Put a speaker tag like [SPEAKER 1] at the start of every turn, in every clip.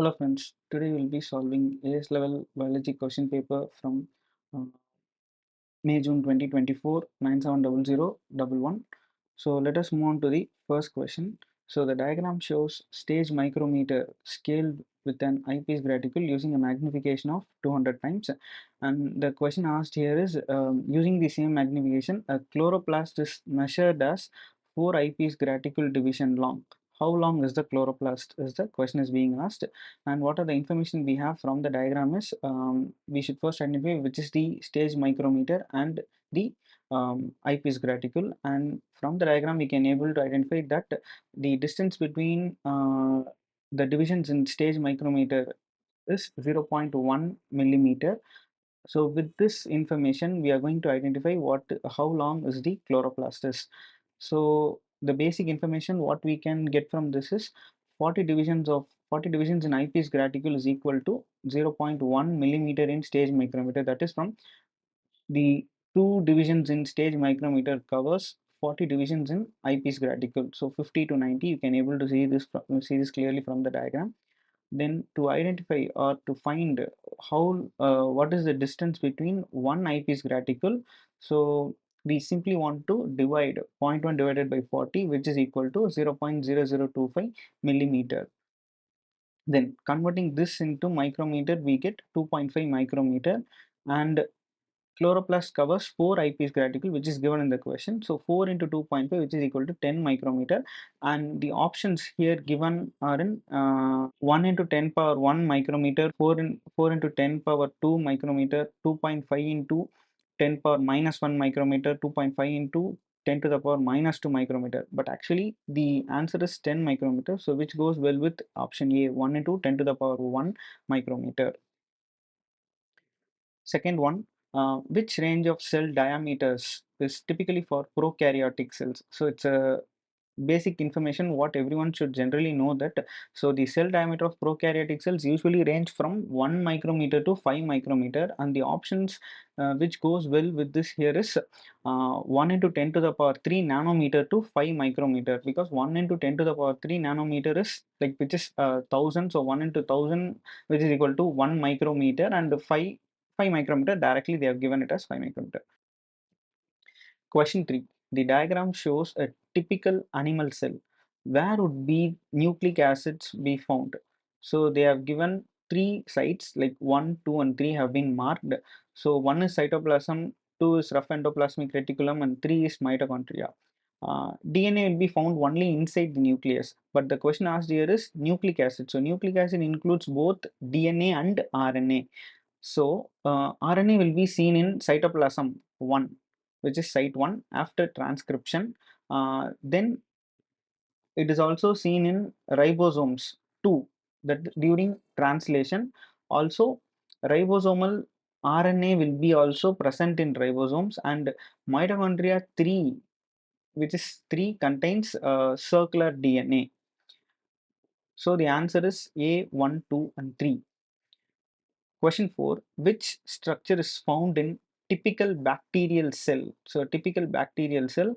[SPEAKER 1] Hello friends, today we'll be solving AS level biology question paper from uh, May-June 2024 970011. So let us move on to the first question. So the diagram shows stage micrometer scaled with an eyepiece graticle using a magnification of 200 times, and the question asked here is using the same magnification a chloroplast is measured as 4 eyepiece graticle division long. How long is the chloroplast is the question is being asked, and what are the information we have from the diagram is we should first identify which is the stage micrometer and the eyepiece graticle, and from the diagram we can able to identify that the distance between the divisions in stage micrometer is 0.1 millimeter. So with this information we are going to identify how long is the chloroplast is. So the basic information what we can get from this is 40 divisions in eyepiece graticle is equal to 0.1 millimeter in stage micrometer. That is, from the 2 divisions in stage micrometer covers 40 divisions in eyepiece graticle. So 50 to 90 you can able to see this clearly from the diagram. Then to identify or to find how what is the distance between one eyepiece graticle, so we simply want to divide zero point 0.1 divided by 40, which is equal to 0.0025 millimeter. Then converting this into micrometer we get 2.5 micrometer, and chloroplast covers 4 eyepiece graticle, which is given in the question. So 4 into 2.5, which is equal to 10 micrometer, and the options here given are in 1 into 10 power 1 micrometer, 4 into 10 power 2 micrometer, 2.5 into 10 power minus 1 micrometer, 2.5 into 10 to the power minus 2 micrometer. But actually the answer is 10 micrometer, so which goes well with option A, 1 into 10 to the power 1 micrometer. Second one, which range of cell diameters is typically for prokaryotic cells? So it's a basic information what everyone should generally know that. So the cell diameter of prokaryotic cells usually range from 1 micrometer to 5 micrometer, and the options which goes well with this here is 1 into 10 to the power 3 nanometer to 5 micrometer, because 1 into 10 to the power 3 nanometer is like, which is 1000, so 1 into 1000, which is equal to 1 micrometer, and 5 micrometer directly they have given it as 5 micrometer. Question 3. The diagram shows a typical animal cell. Where would be nucleic acids be found? So they have given 3 sites, like 1, 2 and 3 have been marked. So 1 is cytoplasm, 2 is rough endoplasmic reticulum, and 3 is mitochondria. DNA will be found only inside the nucleus, but the question asked here is nucleic acid. So nucleic acid includes both DNA and RNA. So RNA will be seen in cytoplasm 1, which is site 1 after transcription. Then it is also seen in ribosomes 2, that during translation. Also ribosomal RNA will be also present in ribosomes, and mitochondria 3, which is 3, contains circular DNA. So the answer is A, 1, 2 and 3. Question 4. Which structure is found in typical bacterial cell? So typical bacterial cell,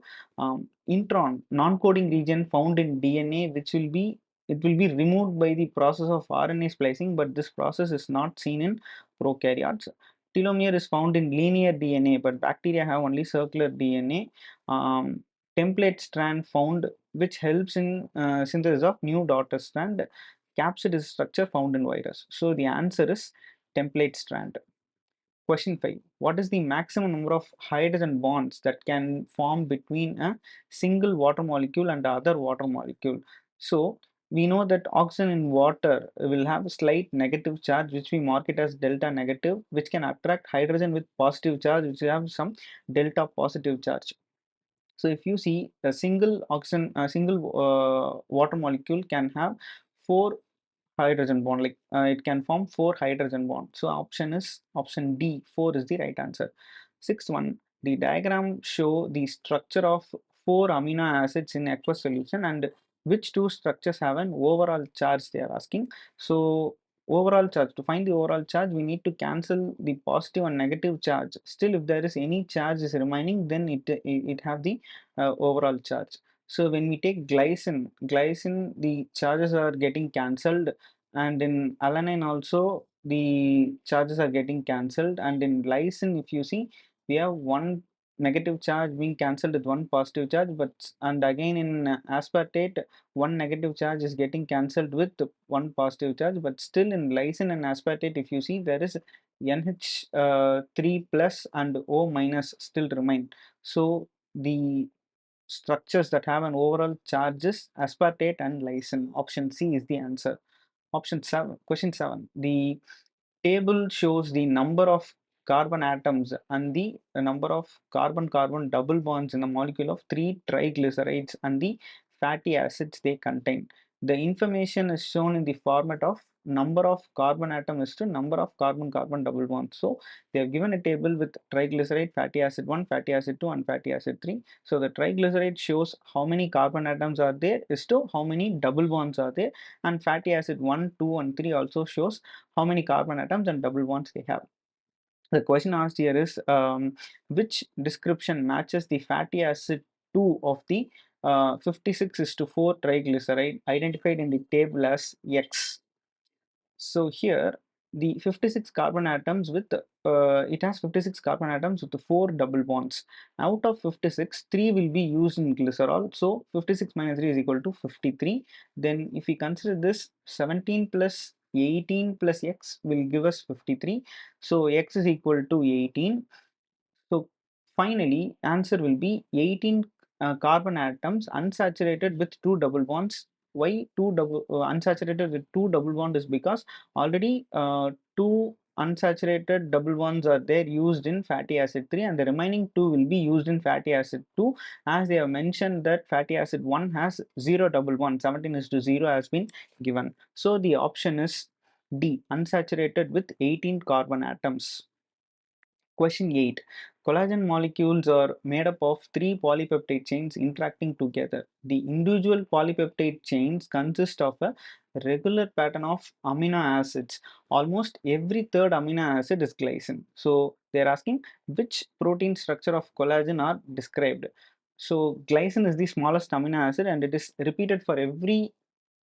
[SPEAKER 1] intron, non-coding region found in DNA, which will be, it will be removed by the process of RNA splicing, but this process is not seen in prokaryotes. Telomere is found in linear DNA, but bacteria have only circular DNA. Template strand found, which helps in synthesis of new daughter strand. Capsid is structure found in virus. So the answer is template strand. Question 5. What is the maximum number of hydrogen bonds that can form between a single water molecule and the other water molecule? So we know that oxygen in water will have a slight negative charge, which we mark it as delta negative, which can attract hydrogen with positive charge, which have some delta positive charge. So if you see a single oxygen, a single water molecule can have 4 hydrogen bond, like it can form 4 hydrogen bond. So option is option D, 4 is the right answer. Sixth one, the diagram show the structure of 4 amino acids in aqueous solution, and which 2 structures have an overall charge they are asking. So overall charge, to find the overall charge we need to cancel the positive and negative charge. Still if there is any charge is remaining, then it have the overall charge. So when we take glycine, the charges are getting cancelled. and in alanine also the charges are getting cancelled, and in lysine if you see we have one negative charge being cancelled with one positive charge, but and again in aspartate one negative charge is getting cancelled with one positive charge, but still in lysine and aspartate if you see there is NH 3 plus and O minus still remain. So the structures that have an overall charges aspartate and lysine. Option C is the answer. Option 7, question 7. The table shows the number of carbon atoms and the number of carbon-carbon double bonds in the molecule of three triglycerides and the fatty acids they contain. The information is shown in the format of number of carbon atom is to number of carbon-carbon double bonds. So they have given a table with triglyceride, fatty acid 1, fatty acid 2 and fatty acid 3. So the triglyceride shows how many carbon atoms are there is to how many double bonds are there, and fatty acid 1, 2 and 3 also shows how many carbon atoms and double bonds they have. The question asked here is which description matches the fatty acid 2 of the 56 is to 4 triglyceride identified in the table as X. So here the 56 carbon atoms with it has 56 carbon atoms with the 4 double bonds. Out of 56, 3 will be used in glycerol. So 56 minus 3 is equal to 53. Then if we consider this 17 plus 18 plus X will give us 53. So X is equal to 18. So finally, answer will be 18 carbon atoms unsaturated with two double bonds. Why unsaturated with two double bond is because already two unsaturated double bonds are there used in fatty acid 3, and the remaining two will be used in fatty acid 2, as they have mentioned that fatty acid 1 has 0 double bond, 17 is to 0 has been given. So the option is D, unsaturated with 18 carbon atoms. Question 8. Collagen molecules are made up of three polypeptide chains interacting together. The individual polypeptide chains consist of a regular pattern of amino acids. Almost every third amino acid is glycine. So they are asking which protein structure of collagen are described. So glycine is the smallest amino acid and it is repeated for every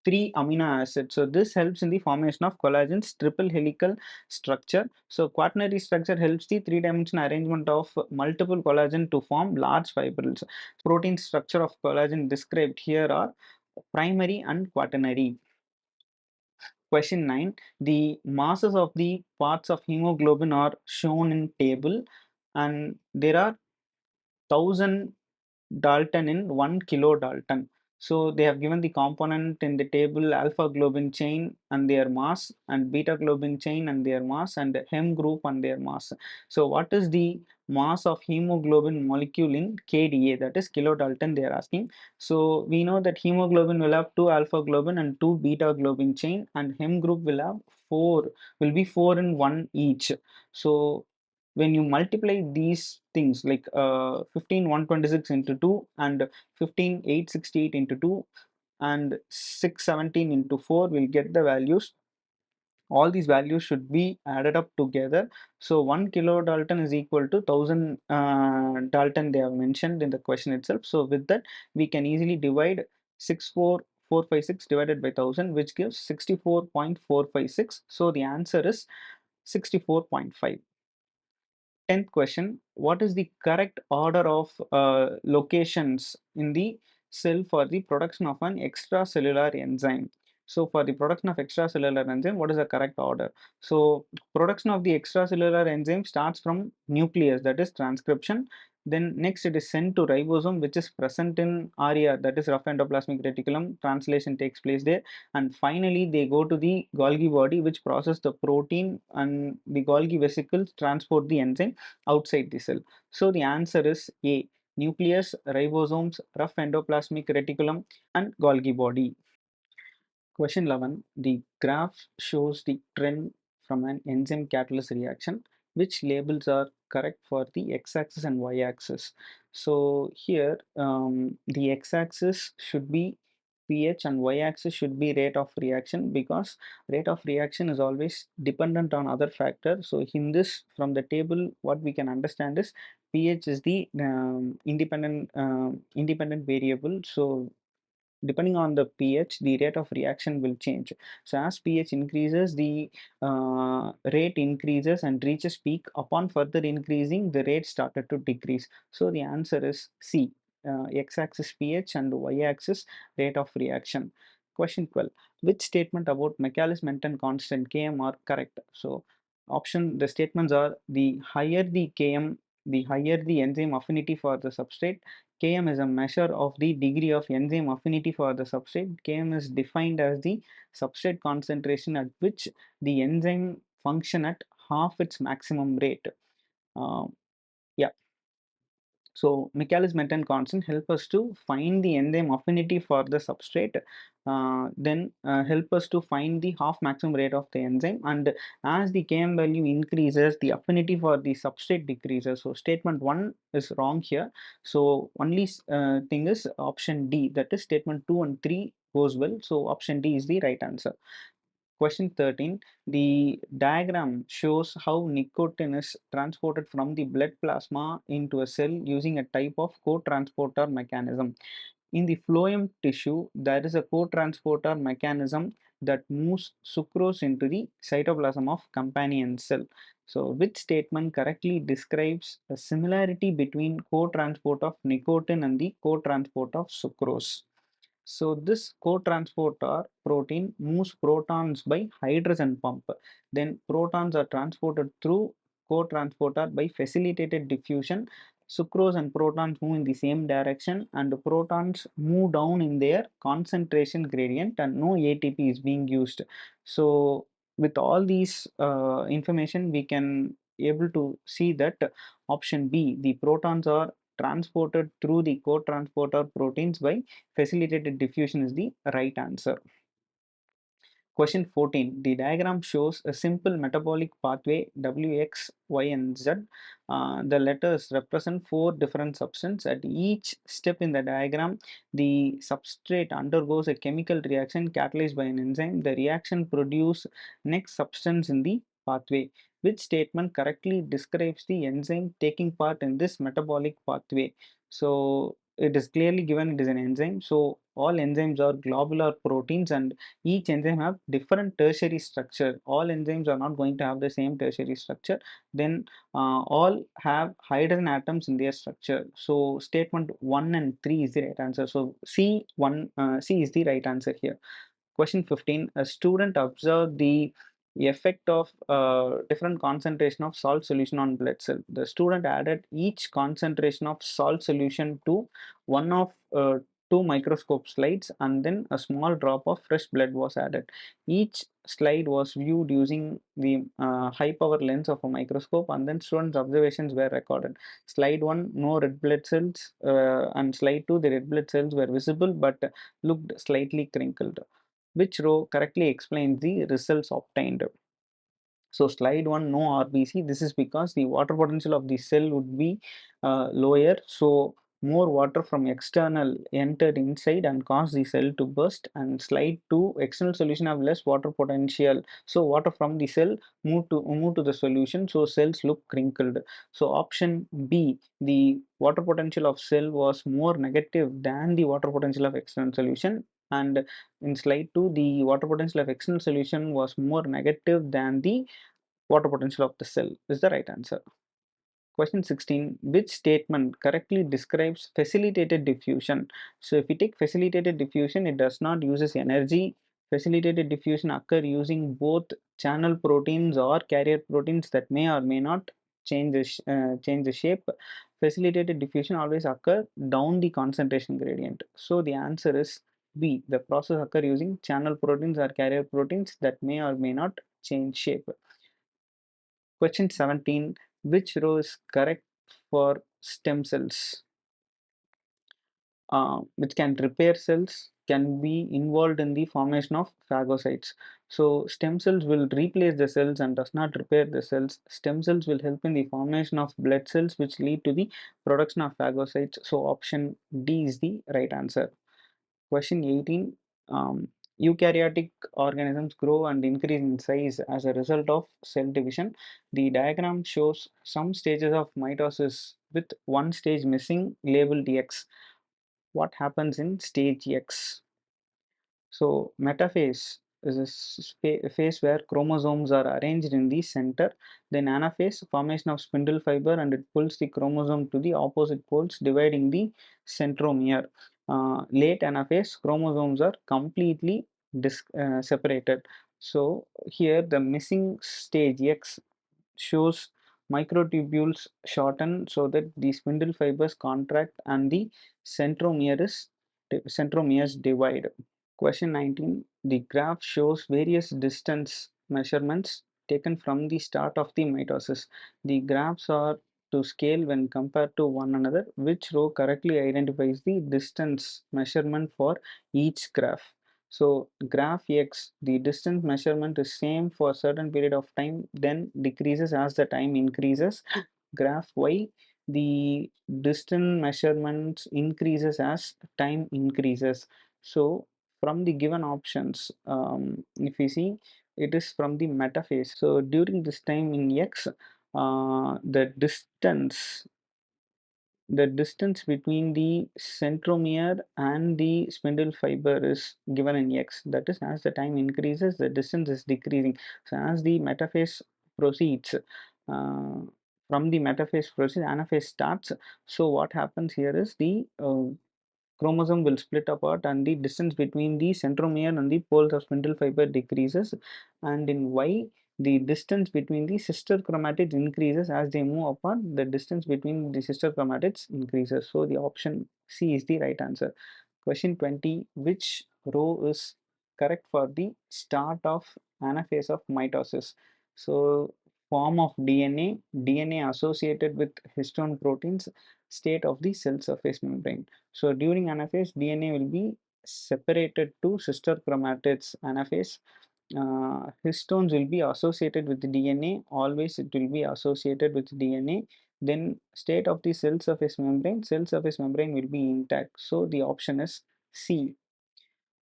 [SPEAKER 1] three amino acids. So this helps in the formation of collagen's triple helical structure. So quaternary structure helps the three-dimensional arrangement of multiple collagen to form large fibrils. Protein structure of collagen described here are primary and quaternary. Question 9. The masses of the parts of hemoglobin are shown in table, and there are 1000 Dalton in 1 kilodalton. So they have given the component in the table alpha globin chain and their mass, and beta globin chain and their mass, and the hem group and their mass. So what is the mass of hemoglobin molecule in kDa, that is kilodalton they are asking. So we know that hemoglobin will have 2 alpha globin and 2 beta globin chain, and hem group will have 4, will be 4 in 1 each. So when you multiply these things like 15126 into 2 and 15868 into 2 and 617 into 4 will get the values. All these values should be added up together. So 1 kilodalton is equal to 1000 dalton they have mentioned in the question itself. So with that we can easily divide 64456 divided by 1000, which gives 64.456. So the answer is 64.5. 10th question, what is the correct order of locations in the cell for the production of an extracellular enzyme? So for the production of extracellular enzyme, what is the correct order? So production of the extracellular enzyme starts from nucleus, that is transcription. Then next it is sent to ribosome, which is present in RER, that is rough endoplasmic reticulum. Translation takes place there, and finally they go to the Golgi body, which process the protein, and the Golgi vesicles transport the enzyme outside the cell. So the answer is A, nucleus, ribosomes, rough endoplasmic reticulum and Golgi body. Question 11. The graph shows the trend from an enzyme catalyst reaction. Which labels are correct for the x-axis and y-axis? So here the x-axis should be pH and y-axis should be rate of reaction, because rate of reaction is always dependent on other factors. So in this, from the table, what we can understand is pH is the independent variable. So depending on the pH, the rate of reaction will change. So as pH increases, the rate increases and reaches peak. Upon further increasing, the rate started to decrease. So the answer is C. X-axis pH and y-axis rate of reaction. Question 12. Which statement about Maclaurin-Menten constant Km are correct? So the statements are: the higher the Km, the higher the enzyme affinity for the substrate. Km is a measure of the degree of enzyme affinity for the substrate. Km is defined as the substrate concentration at which the enzyme function at half its maximum rate. Uh, yeah, so Michaelis-Menten constant help us to find the enzyme affinity for the substrate, then help us to find the half maximum rate of the enzyme. And as the Km value increases, the affinity for the substrate decreases. So statement 1 is wrong here. So only thing is option D, that is statement 2 and 3 goes well. So option D is the right answer. Question 13. The diagram shows how nicotine is transported from the blood plasma into a cell using a type of co-transporter mechanism. In the phloem tissue, there is a co-transporter mechanism that moves sucrose into the cytoplasm of companion cell. So, which statement correctly describes a similarity between co-transport of nicotine and the co-transport of sucrose? So this co-transporter protein moves protons by hydrogen pump. Then protons are transported through co-transporter by facilitated diffusion. Sucrose and protons move in the same direction, and the protons move down in their concentration gradient, and no ATP is being used. So with all these information, we can able to see that option B, the protons are transported through the co-transporter proteins by facilitated diffusion, is the right answer. Question 14. The diagram shows a simple metabolic pathway W, X, Y, and Z. The letters represent four different substances. At each step in the diagram, the substrate undergoes a chemical reaction catalyzed by an enzyme. The reaction produces next substance in the pathway. Which statement correctly describes the enzyme taking part in this metabolic pathway? So it is clearly given it is an enzyme. So all enzymes are globular proteins, and each enzyme have different tertiary structure. All enzymes are not going to have the same tertiary structure. Then all have hydrogen atoms in their structure. So statement 1 and 3 is the right answer. So C is the right answer here. Question 15. A student observed the effect of different concentration of salt solution on blood cell. The student added each concentration of salt solution to one of two microscope slides, and then a small drop of fresh blood was added. Each slide was viewed using the high power lens of a microscope, and then students' observations were recorded. Slide 1, no red blood cells, and slide 2, the red blood cells were visible but looked slightly crinkled. Which row correctly explains the results obtained? So slide 1, no RBC. This is because the water potential of the cell would be lower. So more water from external entered inside and caused the cell to burst. And slide 2, external solution have less water potential. So water from the cell move to the solution. So cells look crinkled. So option B, the water potential of cell was more negative than the water potential of external solution. And in slide 2, the water potential of external solution was more negative than the water potential of the cell is the right answer. Question 16. Which statement correctly describes facilitated diffusion? So if we take facilitated diffusion, it does not uses energy. Facilitated diffusion occur using both channel proteins or carrier proteins that may or may not change the shape. Facilitated diffusion always occur down the concentration gradient. So the answer is B. The process occur using channel proteins or carrier proteins that may or may not change shape. Question 17. Which row is correct for stem cells? Which can repair cells can be involved in the formation of phagocytes. So stem cells will replace the cells and does not repair the cells. Stem cells will help in the formation of blood cells which lead to the production of phagocytes. So option D is the right answer. Question 18. Eukaryotic organisms grow and increase in size as a result of cell division. The diagram shows some stages of mitosis with one stage missing labeled X. What happens in stage X? So metaphase is a phase where chromosomes are arranged in the center. Then anaphase, formation of spindle fiber, and it pulls the chromosome to the opposite poles, dividing the centromere. Late anaphase, chromosomes are completely separated. So here the missing stage X shows microtubules shorten so that the spindle fibers contract and the centromeres divide. Question 19. The graph shows various distance measurements taken from the start of the mitosis. The graphs are to scale when compared to one another. Which row correctly identifies the distance measurement for each graph? So graph X, the distance measurement is same for a certain period of time, then decreases as the time increases. Graph Y, the distance measurements increases as time increases. So from the given options, if we see, it is from the metaphase. So during this time in X, the distance between the centromere and the spindle fiber is given in X. That is, as the time increases, the distance is decreasing. So as the metaphase proceeds, from the metaphase proceeds, anaphase starts. So what happens here is the chromosome will split apart and the distance between the centromere and the poles of spindle fiber decreases, and in Y the distance between the sister chromatids increases. As they move apart, the distance between the sister chromatids increases. So the option C is the right answer. Question 20. Which row is correct for the start of anaphase of mitosis? So form of DNA, DNA associated with histone proteins, state of the cell surface membrane. So during anaphase, DNA will be separated to sister chromatids. Anaphase, histones will be associated with the DNA. Always it will be associated with DNA. Then state of the cell surface membrane will be intact. So the option is C.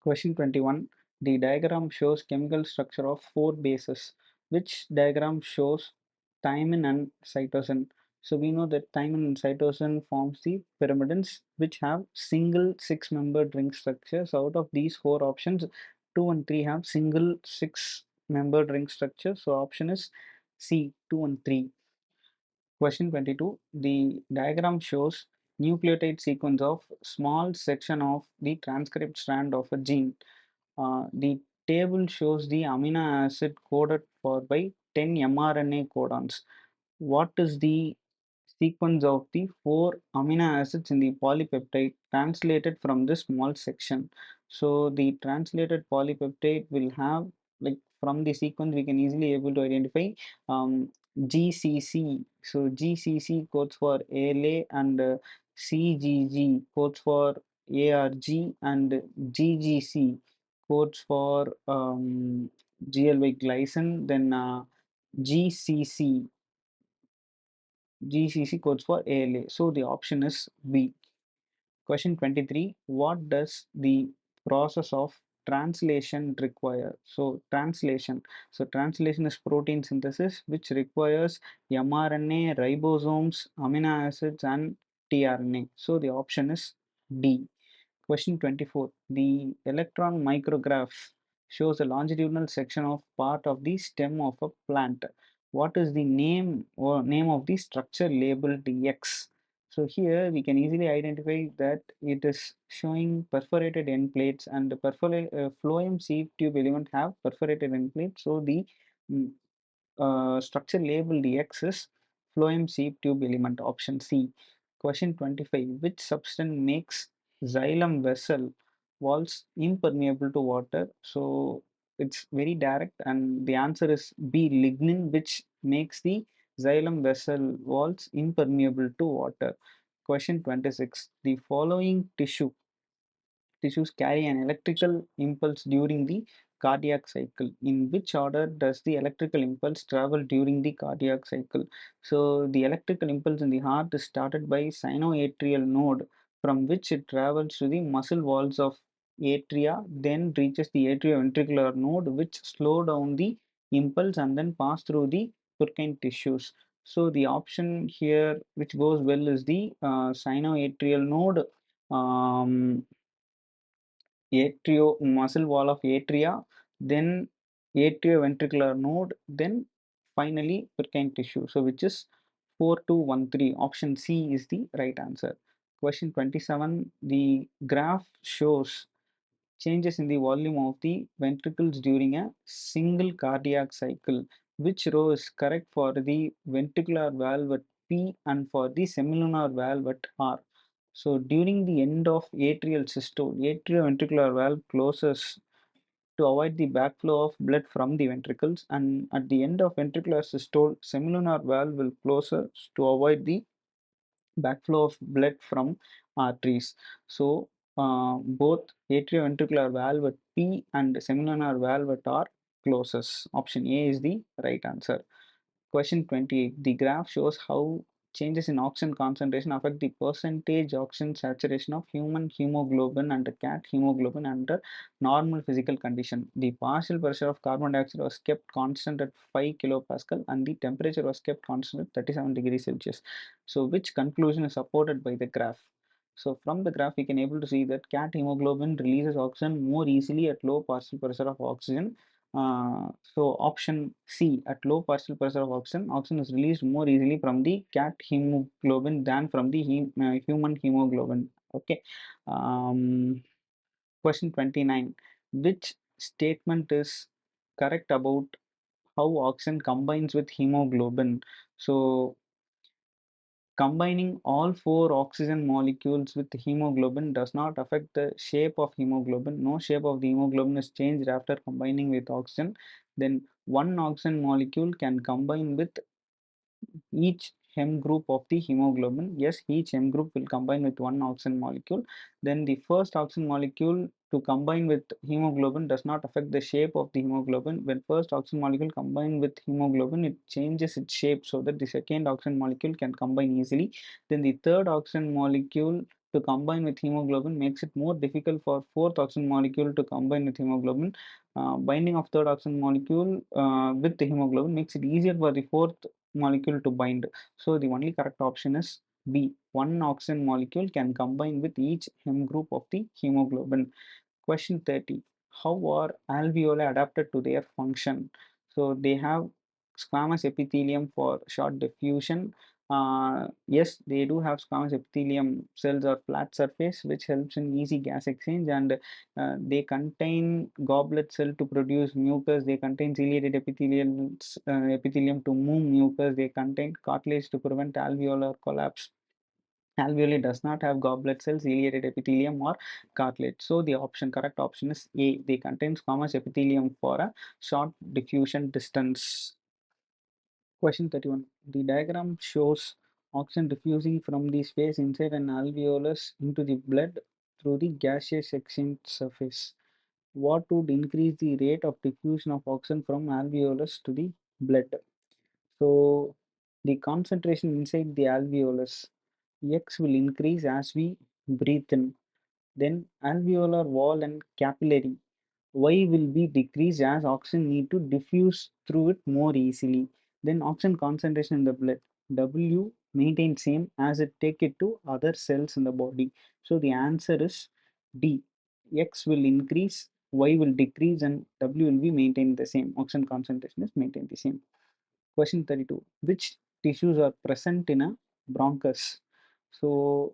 [SPEAKER 1] Question 21. The diagram shows chemical structure of four bases. Which diagram shows thymine and cytosine? So we know that thymine and cytosine forms the pyrimidines which have single six-membered ring structure. So out of these four options, 2 and 3 have single six-membered ring structure. So option is C, 2 and 3. Question 22. The diagram shows nucleotide sequence of small section of the transcript strand of a gene. The table shows the amino acid coded for by 10 mRNA codons. What is the sequence of the four amino acids in the polypeptide translated from this small section? So the translated polypeptide will have, like, from the sequence we can easily able to identify GCC. So GCC codes for ALA, and CGG codes for ARG, and GGC codes for GLY glycine. Then GCC GCC codes for ALA. So the option is B. Question 23. What does the process of translation require? So translation. So translation is protein synthesis which requires mRNA, ribosomes, amino acids, and tRNA. So the option is D. Question 24. The electron micrograph shows a longitudinal section of part of the stem of a plant. What is the name of the structure labeled X? So here we can easily identify that it is showing perforated end plates, and the phloem sieve tube element have perforated end plates. So the mm, structure labeled X is phloem sieve tube element, option C. Question 25. Which substance makes xylem vessel walls impermeable to water? So it's very direct, and the answer is B, lignin, which makes the xylem vessel walls impermeable to water. Question 26. The following tissues carry an electrical impulse during the cardiac cycle. In which order does the electrical impulse travel during the cardiac cycle? So the electrical impulse in the heart is started by sinoatrial node, from which it travels to the muscle walls of atria, then reaches the atrioventricular node, which slow down the impulse and then pass through the Purkinje tissues. So the option here which goes well is the sinoatrial node. Um, muscle wall of atria, then atrioventricular node, then finally Purkinje tissue. So which is 4213. Option C is the right answer. Question 27. The graph shows changes in the volume of the ventricles during a single cardiac cycle. Which row is correct for the ventricular valve at P and for the semilunar valve at R? So during the end of atrial systole, atrioventricular valve closes to avoid the backflow of blood from the ventricles, and at the end of ventricular systole, semilunar valve will close to avoid the backflow of blood from arteries. So both atrioventricular valve at P and semilunar valve at R closes. Option A is the right answer. Question 28. The graph shows how changes in oxygen concentration affect the percentage oxygen saturation of human hemoglobin and cat hemoglobin under normal physical condition. The partial pressure of carbon dioxide was kept constant at 5 kilopascal and the temperature was kept constant at 37 degrees Celsius. So which conclusion is supported by the graph? So from the graph we can able to see that cat hemoglobin releases oxygen more easily at low partial pressure of oxygen. So option C, at low partial pressure of oxygen is released more easily from the cat hemoglobin than from the human hemoglobin. Okay. Um, Question 29. Which statement is correct about how oxygen combines with hemoglobin? So combining all four oxygen molecules with hemoglobin does not affect the shape of hemoglobin. No shape of the hemoglobin is changed after combining with oxygen. Then one oxygen molecule can combine with each hem group of the hemoglobin. Yes, each hem group will combine with one oxygen molecule. Then the first oxygen molecule to combine with hemoglobin does not affect the shape of the hemoglobin. When first oxygen molecule combine with hemoglobin, it changes its shape so that the second oxygen molecule can combine easily. Then the third oxygen molecule to combine with hemoglobin makes it more difficult for fourth oxygen molecule to combine with hemoglobin. Binding of third oxygen molecule with the hemoglobin makes it easier for the fourth molecule to bind. So the only correct option is B. One oxygen molecule can combine with each hem group of the hemoglobin. Question 30. How are alveoli adapted to their function? So they have squamous epithelium for short diffusion. Yes, they do have squamous epithelium cells or flat surface, which helps in easy gas exchange, and they contain goblet cell to produce mucus. They contain ciliated epithelium to move mucus. They contain cartilage to prevent alveolar collapse. Alveoli does not have goblet cells, ciliated epithelium, or cartilage. So the correct option is A. They contain squamous epithelium for a short diffusion distance. Question 31. The diagram shows oxygen diffusing from the space inside an alveolus into the blood through the gaseous exchange surface. What would increase the rate of diffusion of oxygen from alveolus to the blood? So the concentration inside the alveolus X will increase as we breathe in. Then alveolar wall and capillary Y will be decreased as oxygen need to diffuse through it more easily. Then oxygen concentration in the blood W maintain same as it take it to other cells in the body. So the answer is D. X will increase, Y will decrease, and W will be maintained the same. Oxygen concentration is maintained the same. Question 32. Which tissues are present in a bronchus? So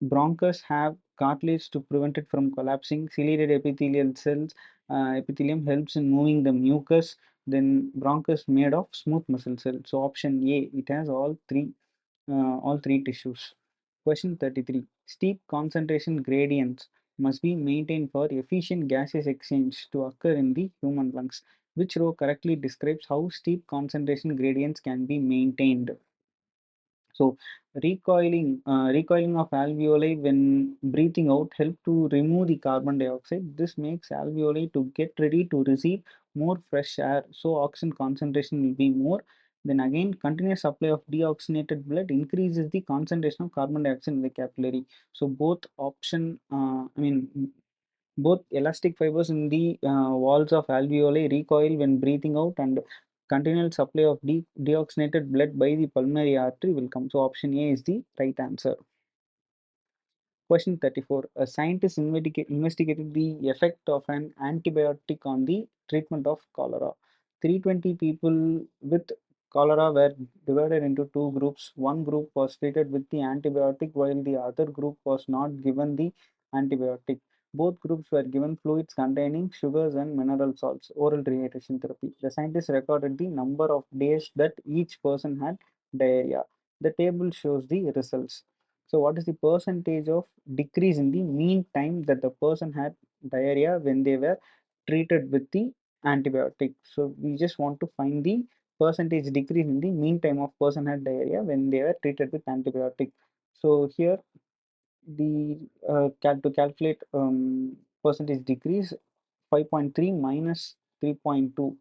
[SPEAKER 1] bronchus have cartilage to prevent it from collapsing. Ciliated epithelial cells, epithelium helps in moving the mucus. Then bronchus made of smooth muscle cells. So option A, it has all three tissues. Question 33. Steep concentration gradients must be maintained for efficient gaseous exchange to occur in the human lungs. Which row correctly describes how steep concentration gradients can be maintained? So recoiling of alveoli when breathing out help to remove the carbon dioxide. This makes alveoli to get ready to receive more fresh air. So oxygen concentration will be more. Then again, continuous supply of deoxygenated blood increases the concentration of carbon dioxide in the capillary. So both elastic fibers in the walls of alveoli recoil when breathing out, and continual supply of deoxygenated blood by the pulmonary artery will come. So option A is the right answer. Question 34. A scientist investigated the effect of an antibiotic on the treatment of cholera. 320 people with cholera were divided into two groups. One group was treated with the antibiotic while the other group was not given the antibiotic. Both groups were given fluids containing sugars and mineral salts, oral rehydration therapy. The scientists recorded the number of days that each person had diarrhea. The table shows the results. So, what is the percentage of decrease in the mean time that the person had diarrhea when they were treated with the antibiotic? So, we just want to find the percentage decrease in the mean time of person had diarrhea when they were treated with antibiotic. So, here the to calculate percentage decrease 5.3 minus 3.2.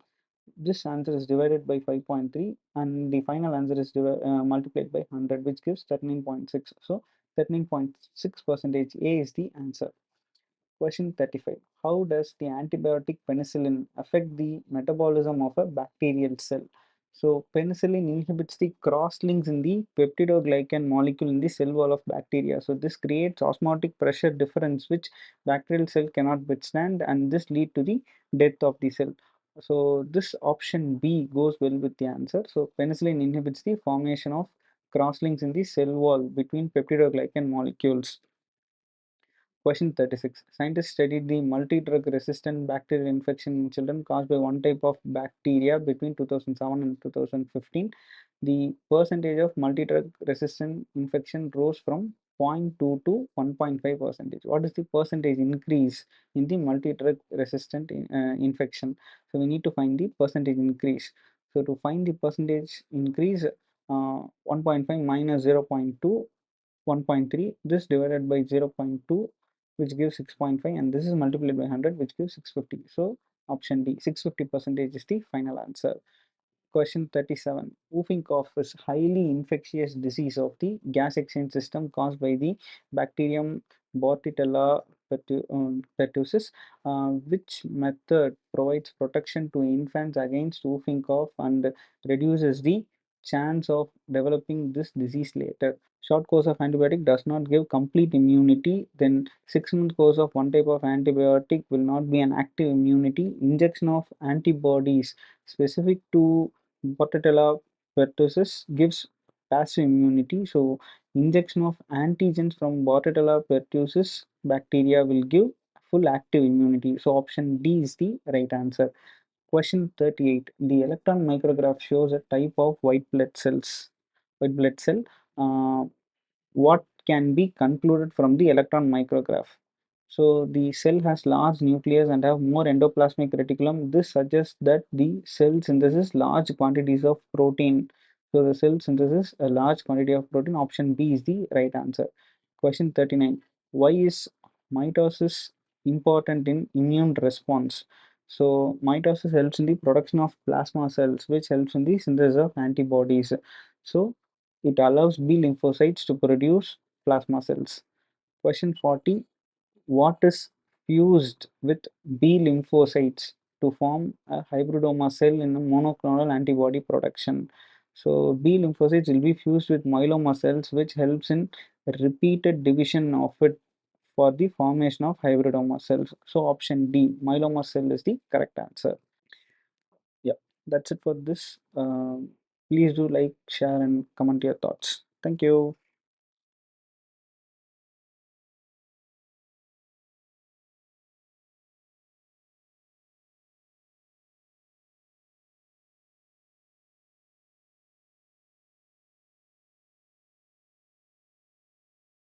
[SPEAKER 1] This answer is divided by 5.3 and the final answer is multiplied by 100, which gives 13.6. So 13.6 percentage A is the answer. Question 35. How does the antibiotic penicillin affect the metabolism of a bacterial cell? So, penicillin inhibits the cross links in the peptidoglycan molecule in the cell wall of bacteria. So, this creates osmotic pressure difference which bacterial cell cannot withstand, and this lead to the death of the cell. So, this option B goes well with the answer. So, penicillin inhibits the formation of cross links in the cell wall between peptidoglycan molecules. Question 36. Scientists studied the multi-drug resistant bacterial infection in children caused by one type of bacteria between 2007 and 2015. The percentage of multi-drug resistant infection rose from zero point 0.2 to 1.5 percentage. What is the percentage increase in the multi-drug resistant infection? So we need to find the percentage increase. So to find the percentage increase, 1.5 minus 0.2, 1.3, this divided by 0.2, which gives 6.5, and this is multiplied by 100, which gives 650. So option D, 650 percentage is the final answer. Question 37. Whooping cough is highly infectious disease of the gas exchange system caused by the bacterium Bordetella pertussis. Which method provides protection to infants against whooping cough and reduces the chance of developing this disease later? Short course of antibiotic does not give complete immunity. Then 6 month course of one type of antibiotic will not be an active immunity. Injection of antibodies specific to Bordetella pertussis gives passive immunity. So, injection of antigens from Bordetella pertussis bacteria will give full active immunity. So, option D is the right answer. Question 38. The electron micrograph shows a type of white blood cells. White blood cell. Uh, what can be concluded from the electron micrograph? So the cell has large nucleus and have more endoplasmic reticulum. This suggests that the cell synthesis large quantities of protein. So the cell synthesis a large quantity of protein. Option B is the right answer. Question 39. Why is mitosis important in immune response? So mitosis helps in the production of plasma cells, which helps in the synthesis of antibodies. So it allows B lymphocytes to produce plasma cells. Question 40. What is fused with B lymphocytes to form a hybridoma cell in a monoclonal antibody production? So B lymphocytes will be fused with myeloma cells, which helps in repeated division of it for the formation of hybridoma cells. So option D, myeloma cell is the correct answer. Yeah, that's it for this. Please do like, share, and comment your thoughts. Thank you.